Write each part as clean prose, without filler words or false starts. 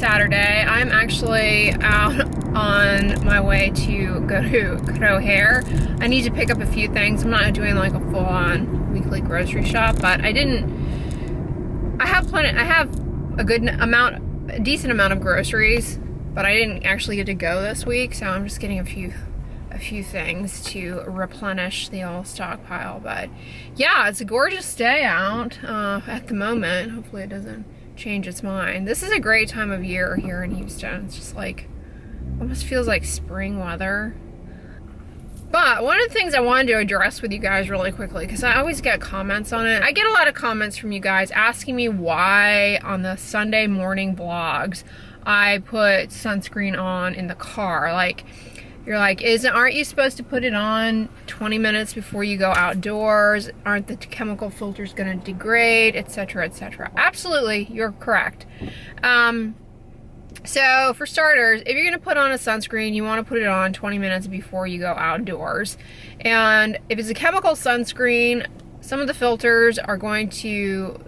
Saturday. I'm actually out on my way to go to grow hair. I need to pick up a few things. I'm not doing like a full-on weekly grocery shop, but I have a decent amount of groceries, but I didn't actually get to go this week, so I'm just getting a few things to replenish the old stockpile. But yeah, it's a gorgeous day out at the moment. Hopefully it doesn't change its mind. This is a great time of year here in Houston. It's just like, almost feels like spring weather. But one of the things I wanted to address with you guys really quickly, because I always get comments on it. I get a lot of comments from you guys asking me why on the Sunday morning vlogs I put sunscreen on in the car. Like, you're like, aren't you supposed to put it on 20 minutes before you go outdoors? Aren't the chemical filters going to degrade, etc., etc.? Absolutely, you're correct. So for starters, if you're going to put on a sunscreen, you want to put it on 20 minutes before you go outdoors. And if it's a chemical sunscreen, some of the filters are going to,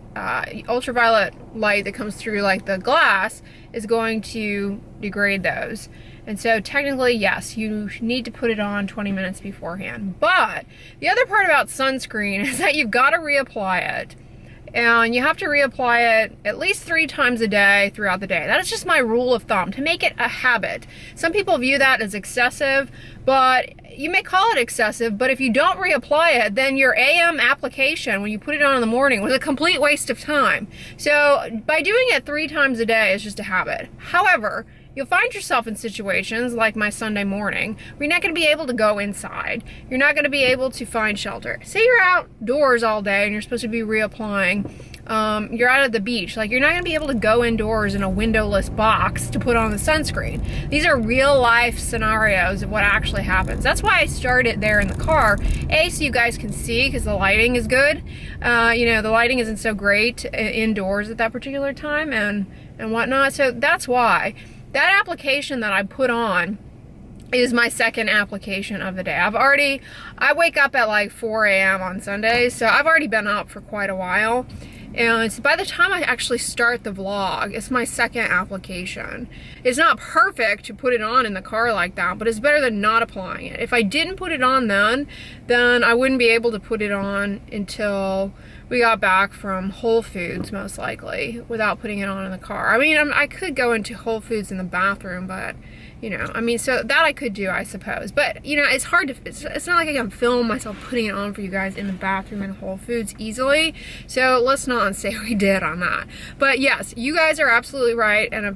ultraviolet light that comes through like the glass is going to degrade those. And so technically, yes, you need to put it on 20 minutes beforehand. But the other part about sunscreen is that you've got to reapply it. And you have to reapply it at least 3 times a day throughout the day. That is just my rule of thumb, to make it a habit. Some people view that as excessive, but you may call it excessive, but if you don't reapply it, then your AM application, when you put it on in the morning, was a complete waste of time. So by doing it 3 times a day is just a habit. However, you'll find yourself in situations like my Sunday morning where you're not going to be able to go inside. You're not going to be able to find shelter. Say you're outdoors all day and you're supposed to be reapplying. You're out at the beach. Like, you're not going to be able to go indoors in a windowless box to put on the sunscreen. These are real life scenarios of what actually happens. That's why I started there in the car. A, so you guys can see, because the lighting is good. The lighting isn't so great indoors at that particular time and whatnot. So that's why. That application that I put on is my second application of the day. I wake up at like 4 a.m. on Sundays, so I've already been up for quite a while. And by the time I actually start the vlog, it's my second application. It's not perfect to put it on in the car like that, but it's better than not applying it. If I didn't put it on then I wouldn't be able to put it on until we got back from Whole Foods, most likely, without putting it on in the car. I mean, I could go into Whole Foods in the bathroom, but, so that I could do, I suppose. But, it's hard to, it's not like I can film myself putting it on for you guys in the bathroom in Whole Foods easily. So let's not say we did on that. But yes, you guys are absolutely right. And,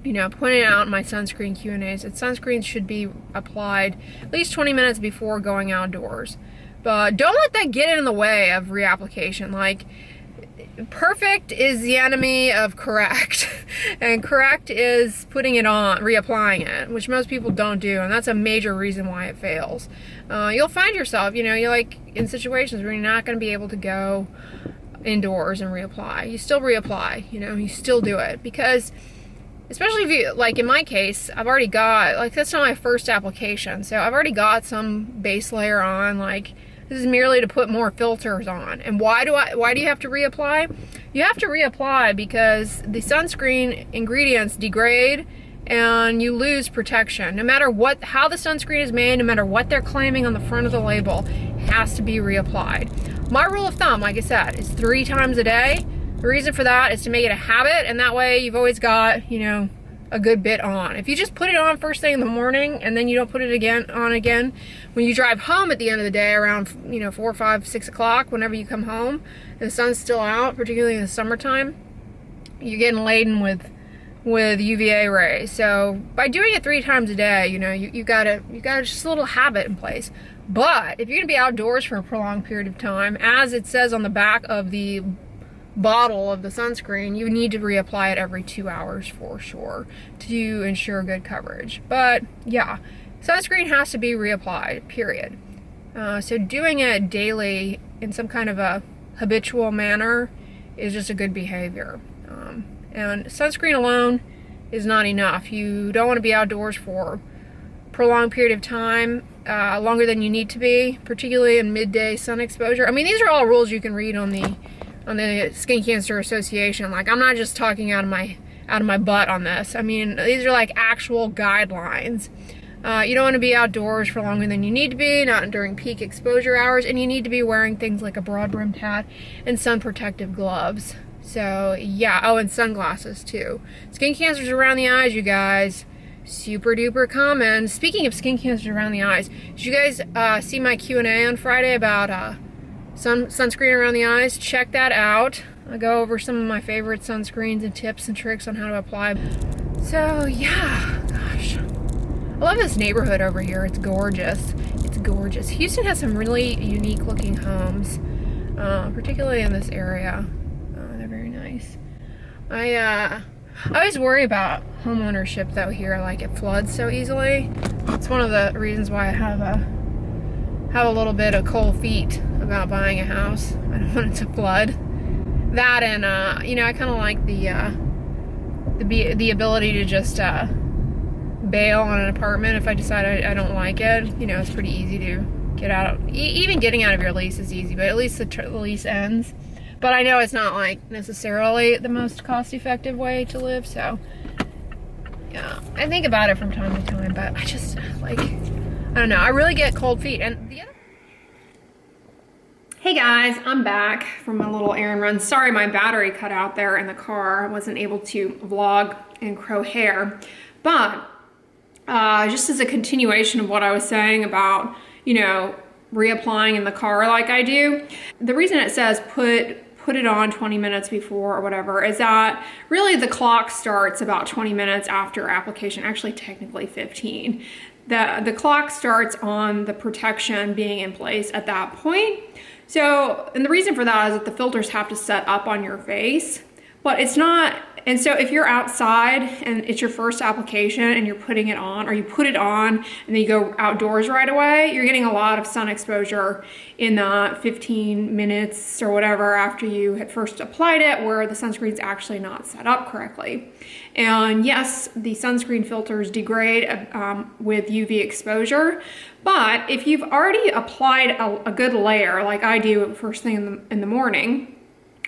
pointing out in my sunscreen Q&As that sunscreen should be applied at least 20 minutes before going outdoors. But don't let that get in the way of reapplication. Like, perfect is the enemy of correct. And correct is putting it on, reapplying it, which most people don't do. And that's a major reason why it fails. You'll find yourself, you're like in situations where you're not going to be able to go indoors and reapply. You still reapply, you still do it. Because, especially if you, like in my case, I've already got, like, that's not my first application. So I've already got some base layer on, like, this is merely to put more filters on. And why do you have to reapply? You have to reapply because the sunscreen ingredients degrade and you lose protection. No matter how the sunscreen is made, no matter what they're claiming on the front of the label, it has to be reapplied. My rule of thumb, like I said, is 3 times a day. The reason for that is to make it a habit, and that way you've always got, a good bit on. If you just put it on first thing in the morning and then you don't put it on again, when you drive home at the end of the day around 4, 5, 6 o'clock, whenever you come home and the sun's still out, particularly in the summertime, you're getting laden with UVA rays. So by doing it 3 times a day, you got just a little habit in place. But if you're gonna be outdoors for a prolonged period of time, as it says on the back of the bottle of the sunscreen, you need to reapply it every 2 hours for sure to ensure good coverage. But yeah, sunscreen has to be reapplied, period. So doing it daily in some kind of a habitual manner is just a good behavior. And sunscreen alone is not enough. You don't want to be outdoors for a prolonged period of time, longer than you need to be, particularly in midday sun exposure. I mean, these are all rules you can read on the Skin Cancer Association. Like, I'm not just talking out of my out of my butt on this. I mean, these are like actual guidelines. You don't want to be outdoors for longer than you need to be, not during peak exposure hours, and you need to be wearing things like a broad-brimmed hat and sun protective gloves. So yeah, oh, and sunglasses too. Skin cancers around the eyes, you guys, super duper common. Speaking of skin cancers around the eyes, did you guys see my Q&A on Friday about sunscreen around the eyes? Check that out. I go over some of my favorite sunscreens and tips and tricks on how to apply. So yeah, gosh. I love this neighborhood over here. It's gorgeous. It's gorgeous. Houston has some really unique looking homes, particularly in this area. They're very nice. I always worry about home ownership though here, like it floods so easily. It's one of the reasons why I have a little bit of cold feet about buying a house. I don't want it to flood. That and you know, I kind of like the ability to just bail on an apartment if I decide I don't like it. You know, it's pretty easy to get out. Even getting out of your lease is easy, but at least the lease ends. But I know it's not like necessarily the most cost-effective way to live, so yeah, I think about it from time to time, but I just like, I don't know, I really get cold feet. And the other, hey guys, I'm back from my little errand run. Sorry, my battery cut out there in the car. I wasn't able to vlog and grow hair, but just as a continuation of what I was saying about, you know, reapplying in the car like I do, the reason it says put it on 20 minutes before or whatever is that really the clock starts about 20 minutes after application, actually technically 15. The clock starts on the protection being in place at that point. So, and the reason for that is that the filters have to set up on your face, but it's not. And so if you're outside and it's your first application and you're putting it on, or you put it on and then you go outdoors right away, you're getting a lot of sun exposure in the 15 minutes or whatever after you had first applied it, where the sunscreen's actually not set up correctly. And yes, the sunscreen filters degrade with UV exposure, but if you've already applied a good layer, like I do first thing in the morning,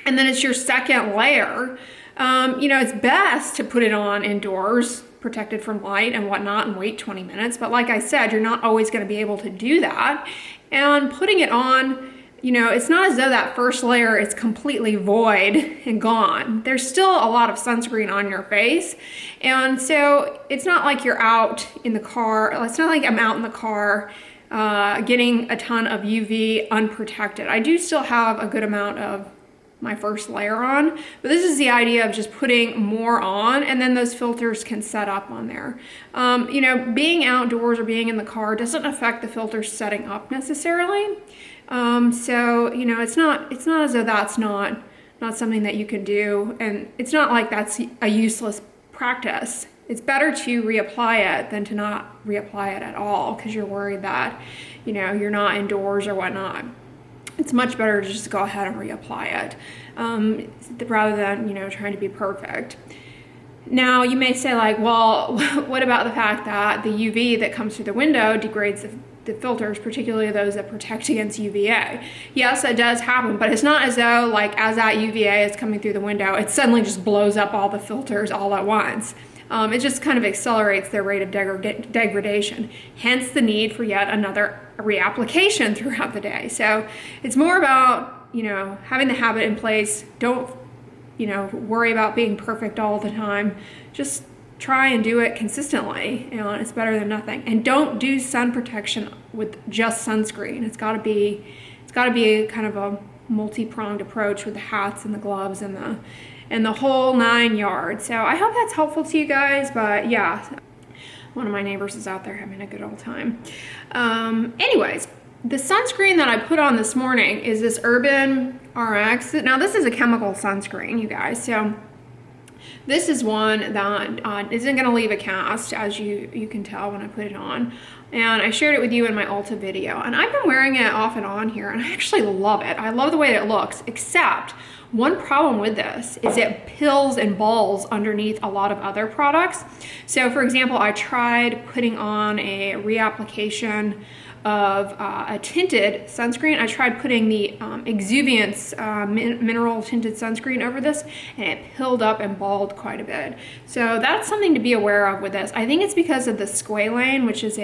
and then it's your second layer, you know, it's best to put it on indoors, protected from light and whatnot, and wait 20 minutes. But like I said, you're not always going to be able to do that. And putting it on, you know, it's not as though that first layer is completely void and gone. There's still a lot of sunscreen on your face. And so it's not like you're out in the car. It's not like I'm out in the car getting a ton of UV unprotected. I do still have a good amount of my first layer on, but this is the idea of just putting more on, and then those filters can set up on there. You know, being outdoors or being in the car doesn't affect the filters setting up necessarily. So, you know, it's not as though that's not something that you can do, and it's not like that's a useless practice. It's better to reapply it than to not reapply it at all, because you're worried that, you know, you're not indoors or whatnot. It's much better to just go ahead and reapply it rather than, you know, trying to be perfect. Now, you may say like, well, what about the fact that the UV that comes through the window degrades the filters, particularly those that protect against UVA? Yes, it does happen, but it's not as though like as that UVA is coming through the window, it suddenly just blows up all the filters all at once. It just kind of accelerates their rate of degradation, hence the need for yet another reapplication throughout the day. So it's more about, you know, having the habit in place. Don't, you know, worry about being perfect all the time. Just try and do it consistently, you know, and it's better than nothing. And don't do sun protection with just sunscreen. It's got to be a kind of a multi-pronged approach with the hats and the gloves and the whole 9 yards. So I hope that's helpful to you guys, but yeah, one of my neighbors is out there having a good old time. Anyways, the sunscreen that I put on this morning is this Urban RX. Now this is a chemical sunscreen, you guys. So this is one that isn't gonna leave a cast, as you can tell when I put it on. And I shared it with you in my Ulta video. And I've been wearing it off and on here, and I actually love it. I love the way it looks, except one problem with this is it pills and balls underneath a lot of other products. So for example, I tried putting on a reapplication of a tinted sunscreen. I tried putting the Exuviance mineral tinted sunscreen over this, and it pilled up and balled quite a bit. So that's something to be aware of with this. I think it's because of the squalane, which is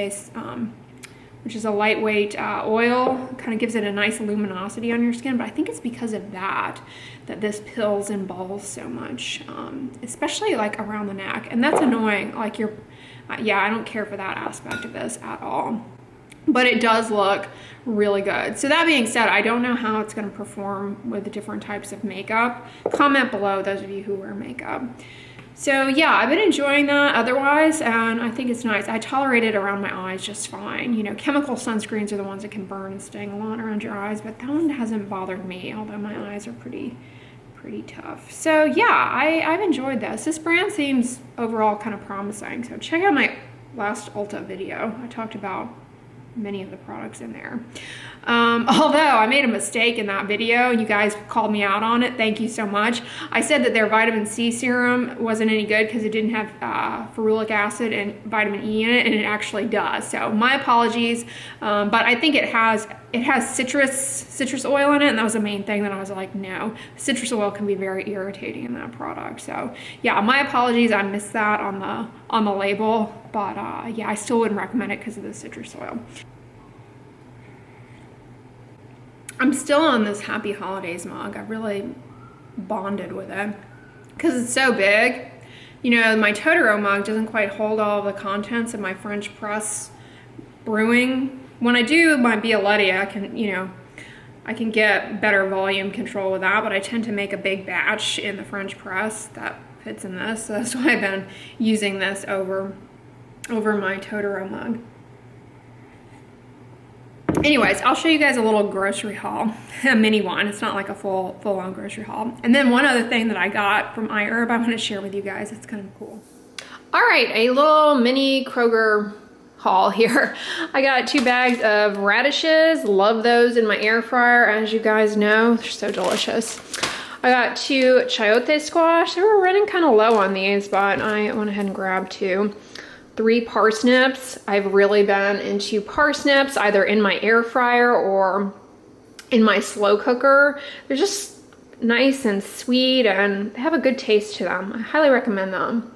a lightweight oil. Kind of gives it a nice luminosity on your skin, but I think it's because of that this pills and balls so much, especially like around the neck, and that's annoying. Like yeah, I don't care for that aspect of this at all, but it does look really good. So that being said, I don't know how it's going to perform with the different types of makeup. Comment below, those of you who wear makeup. So yeah, I've been enjoying that otherwise, and I think it's nice. I tolerate it around my eyes just fine. You know, chemical sunscreens are the ones that can burn and sting a lot around your eyes, but that one hasn't bothered me, although my eyes are pretty tough. So yeah, I've enjoyed this. This brand seems overall kind of promising. So check out my last Ulta video. I talked about many of the products in there. Although I made a mistake in that video, you guys called me out on it. Thank you so much. I said that their vitamin C serum wasn't any good because it didn't have ferulic acid and vitamin E in it, and it actually does. So my apologies, but I think it has citrus oil in it, and that was the main thing that I was like, no, citrus oil can be very irritating in that product. So yeah, my apologies, I missed that on the label, but yeah, I still wouldn't recommend it because of the citrus oil. I'm still on this Happy Holidays mug. I really bonded with it because it's so big. You know, my Totoro mug doesn't quite hold all of the contents of my French press brewing. When I do my Bialetti, I can get better volume control with that, but I tend to make a big batch in the French press that fits in this. So that's why I've been using this over my Totoro mug. Anyways, I'll show you guys a little grocery haul, a mini one. It's not like a full-on grocery haul. And then one other thing that I got from iHerb I want to share with you guys. It's kind of cool. All right, a little mini Kroger haul here. I got 2 bags of radishes. Love those in my air fryer, as you guys know. They're so delicious. I got 2 chayote squash. They were running kind of low on these, but I went ahead and grabbed 2. 3 parsnips. I've really been into parsnips either in my air fryer or in my slow cooker. They're just nice and sweet, and they have a good taste to them. I highly recommend them.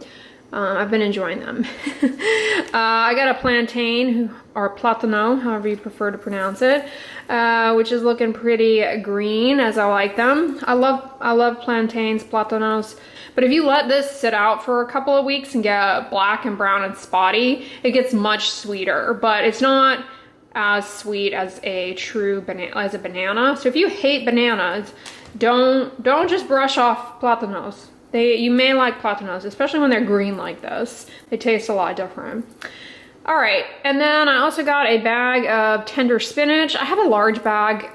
I've been enjoying them. I got a plantain, or platano, however you prefer to pronounce it, which is looking pretty green, as I like them. I love plantains, platanos. But if you let this sit out for a couple of weeks and get black and brown and spotty, it gets much sweeter, but it's not as sweet as a true banana. So if you hate bananas, don't just brush off platanos. You may like platanos, especially when they're green like this. They taste a lot different. All right, and then I also got a bag of tender spinach. I have a large bag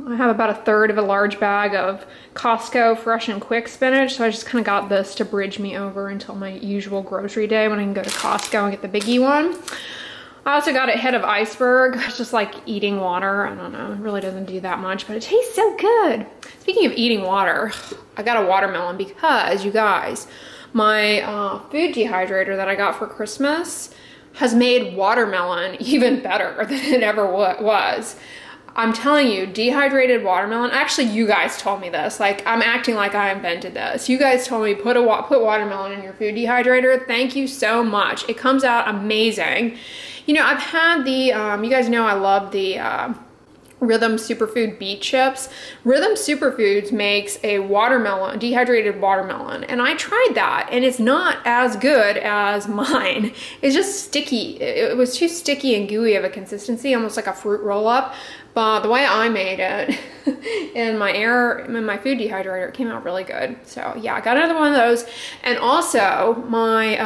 I have about a third of a large bag of Costco fresh and quick spinach, so I just kind of got this to bridge me over until my usual grocery day when I can go to Costco and get the biggie one. I also got a head of iceberg. It's just like eating water. I don't know, it really doesn't do that much, but it tastes so good. Speaking of eating water, I got a watermelon because, you guys, my food dehydrator that I got for Christmas has made watermelon even better than it ever was. I'm telling you, dehydrated watermelon, actually you guys told me this, like I'm acting like I invented this. You guys told me put watermelon in your food dehydrator. Thank you so much. It comes out amazing. You know, I've had the, you guys know I love the Rhythm Superfood beet chips. Rhythm Superfoods makes a watermelon, dehydrated watermelon, and I tried that and it's not as good as mine. It's just sticky. It was too sticky and gooey of a consistency, almost like a fruit roll-up. But the way I made it in my food dehydrator, it came out really good. So yeah, I got another one of those. And also my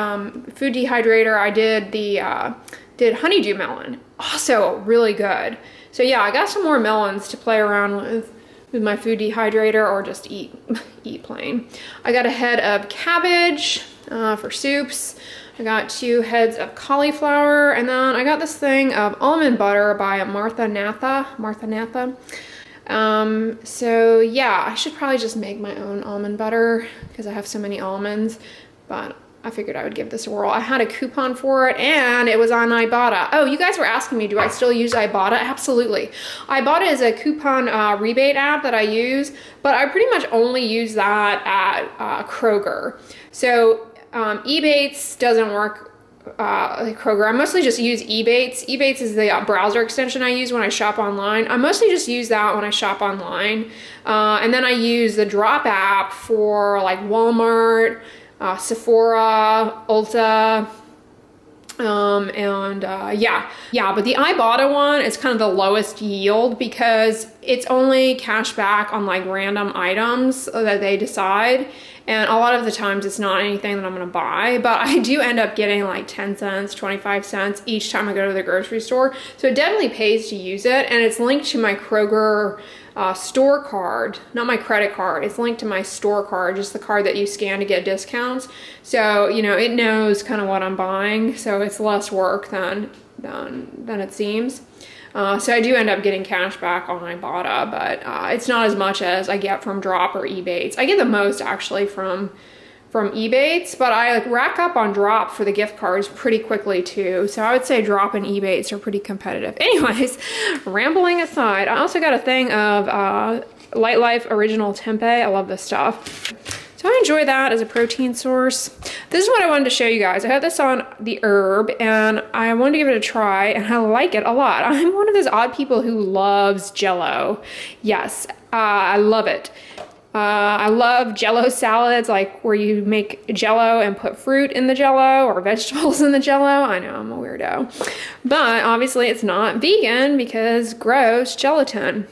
food dehydrator, I did honeydew melon, also really good. So yeah, I got some more melons to play around with my food dehydrator, or just eat plain. I got a head of cabbage for soups. I got 2 heads of cauliflower, and then I got this thing of almond butter by Martha Natha. So yeah, I should probably just make my own almond butter because I have so many almonds, but I figured I would give this a whirl. I had a coupon for it and it was on Ibotta. Oh, you guys were asking me, do I still use Ibotta? Absolutely. Ibotta is a coupon rebate app that I use, but I pretty much only use that at Kroger. So Ebates doesn't work like Kroger. I mostly just use Ebates. Ebates is the browser extension I use when I shop online. I mostly just use that when I shop online. And then I use the Drop app for like Walmart, Sephora, Ulta, yeah, but the Ibotta one is kind of the lowest yield because it's only cash back on like random items that they decide. And a lot of the times it's not anything that I'm gonna buy, but I do end up getting like 10 cents, 25 cents each time I go to the grocery store. So it definitely pays to use it. And it's linked to my Kroger store card, not my credit card. It's linked to my store card, just the card that you scan to get discounts. So, you know, it knows kind of what I'm buying. So it's less work than it seems. So I do end up getting cash back on Ibotta, but it's not as much as I get from Drop or Ebates. I get the most actually from Ebates, but I like rack up on Drop for the gift cards pretty quickly too. So I would say Drop and Ebates are pretty competitive. Anyways, rambling aside, I also got a thing of Light Life Original Tempeh. I love this stuff. So I enjoy that as a protein source. This is what I wanted to show you guys. I had this on the herb and I wanted to give it a try and I like it a lot. I'm one of those odd people who loves Jell-O. Yes, I love it. I love Jell-O salads, like where you make Jell-O and put fruit in the Jell-O or vegetables in the Jell-O. I know, I'm a weirdo. But obviously it's not vegan because gross gelatin.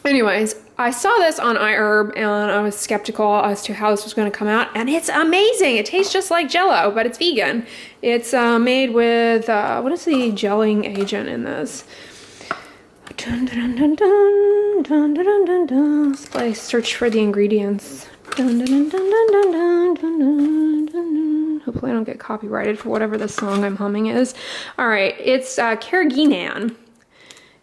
Anyways, I saw this on iHerb and I was skeptical as to how this was going to come out, and it's amazing. It tastes just like Jell-O, but it's vegan. It's made with, what is the gelling agent in this? Dun, dun, dun, dun, dun, dun, dun, dun. Let's play search for the ingredients. Dun, dun, dun, dun, dun, dun, dun, dun, dun. Hopefully I don't get copyrighted for whatever the song I'm humming is. All right, it's carrageenan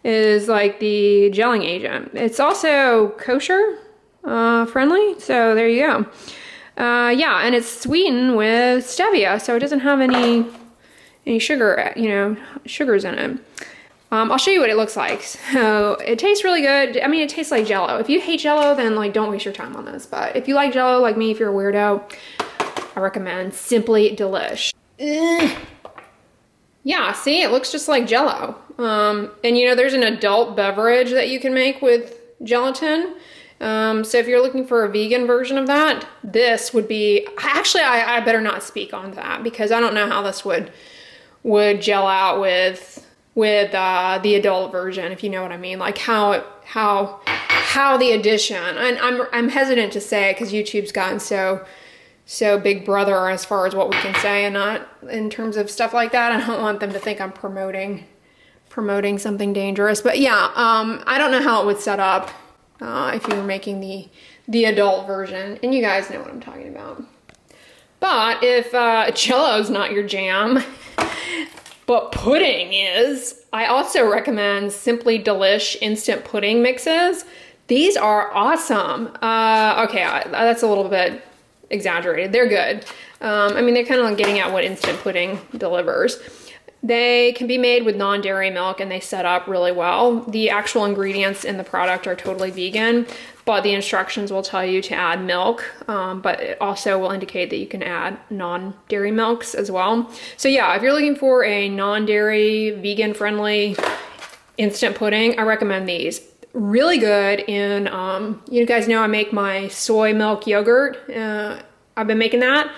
is like the gelling agent. It's also kosher friendly, so there you go. Yeah, and it's sweetened with stevia, so it doesn't have any sugar, you know, sugars in it. I'll show you what it looks like. So it tastes really good. I mean, it tastes like Jell-O. If you hate Jell-O, then like don't waste your time on this. But if you like Jell-O, like me, if you're a weirdo, I recommend Simply Delish. Yeah, see, it looks just like Jell-O. And you know, there's an adult beverage that you can make with gelatin. So if you're looking for a vegan version of that, this would be, actually, I better not speak on that because I don't know how this would gel out with the adult version, if you know what I mean, like how the addition, and I'm hesitant to say it because YouTube's gotten so big brother as far as what we can say and not in terms of stuff like that. I don't want them to think I'm promoting something dangerous, but yeah, I don't know how it would set up if you were making the adult version, and you guys know what I'm talking about. But if Jell-O's not your jam, but pudding is, I also recommend Simply Delish instant pudding mixes. These are awesome. Okay, that's a little bit exaggerated. They're good. I mean, they're kind of like getting at what instant pudding delivers. They can be made with non-dairy milk and they set up really well. The actual ingredients in the product are totally vegan, but the instructions will tell you to add milk, but it also will indicate that you can add non-dairy milks as well. So yeah, if you're looking for a non-dairy, vegan-friendly instant pudding, I recommend these. Really good in, you guys know I make my soy milk yogurt. I've been making that.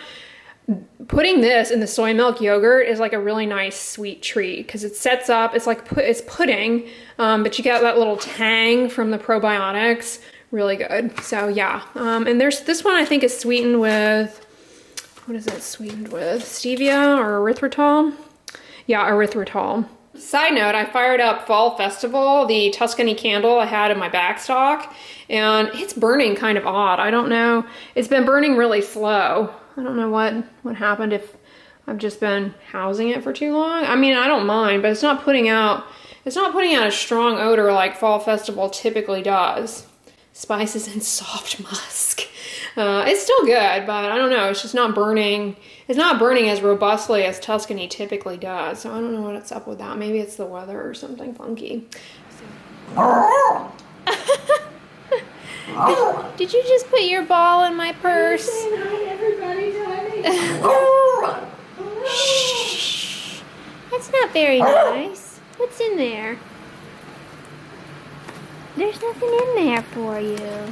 Putting this in the soy milk yogurt is like a really nice sweet treat because it sets up, it's like it's pudding, but you get that little tang from the probiotics. Really good. So yeah, and there's this one I think is sweetened with, what is it sweetened with? Stevia or erythritol? Yeah, erythritol. Side note, I fired up Fall Festival, the Tuscany candle I had in my backstock, and it's burning kind of odd. I don't know. It's been burning really slow. I don't know what happened, if I've just been housing it for too long. I mean, I don't mind, but it's not putting out a strong odor like Fall Festival typically does. Spices and soft musk. It's still good, but I don't know. It's just not burning. It's not burning as robustly as Tuscany typically does. So I don't know what's up with that. Maybe it's the weather or something funky. Did you just put your ball in my purse? Hi, everybody. Shh. That's not very nice. What's in there? There's nothing in there for you.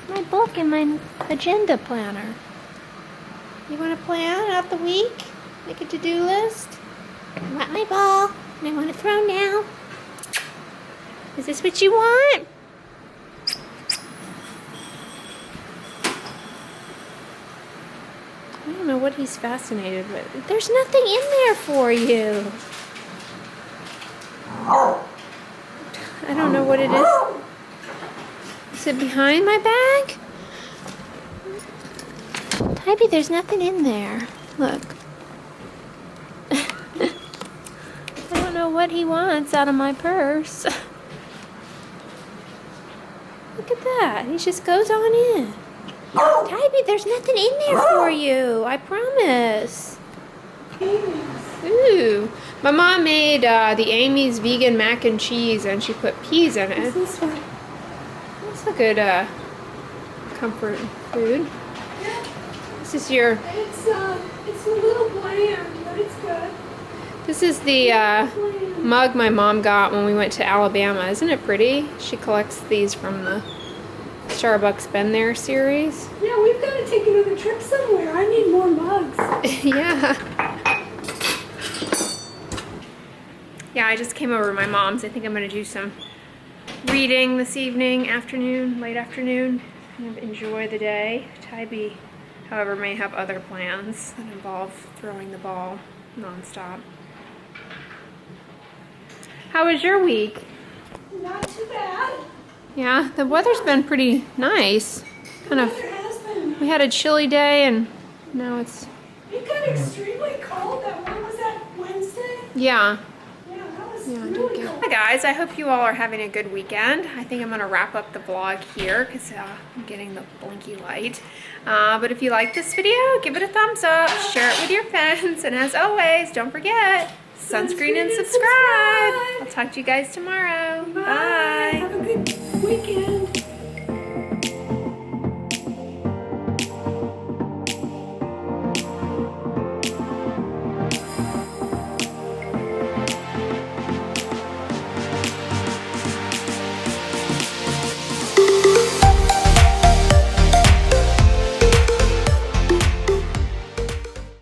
My book and my agenda planner. You want to plan out the week? Make a to-do list? I want my ball, and I want to throw now. Is this what you want? I don't know what he's fascinated with. There's nothing in there for you. I don't know what it is. Is it behind my bag? Tybee, there's nothing in there. Look. I don't know what he wants out of my purse. Look at that. He just goes on in. Tybee, there's nothing in there for you. I promise. Ooh. My mom made the Amy's vegan mac and cheese, and she put peas in it. This one. That's a good comfort food. This is your... It's a little bland, but it's good. This is the mug my mom got when we went to Alabama. Isn't it pretty? She collects these from the Starbucks Been There series. Yeah, we've got to take another trip somewhere. I need more mugs. Yeah. Yeah, I just came over to my mom's. I think I'm going to do some reading this evening, afternoon, late afternoon. Kind of enjoy the day. Tybee, however, may have other plans that involve throwing the ball nonstop. How was your week? Not too bad. Yeah, the weather's been pretty nice. Kind of, we had a chilly day and now it's... It got extremely cold. When was that, Wednesday? Yeah. Yeah, that was Yeah, really cold. Hi guys, I hope you all are having a good weekend. I think I'm going to wrap up the vlog here because I'm getting the blinky light. But if you like this video, give it a thumbs up, share it with your friends, and as always, don't forget, sunscreen and subscribe. I'll talk to you guys tomorrow. Bye. Have a good weekend.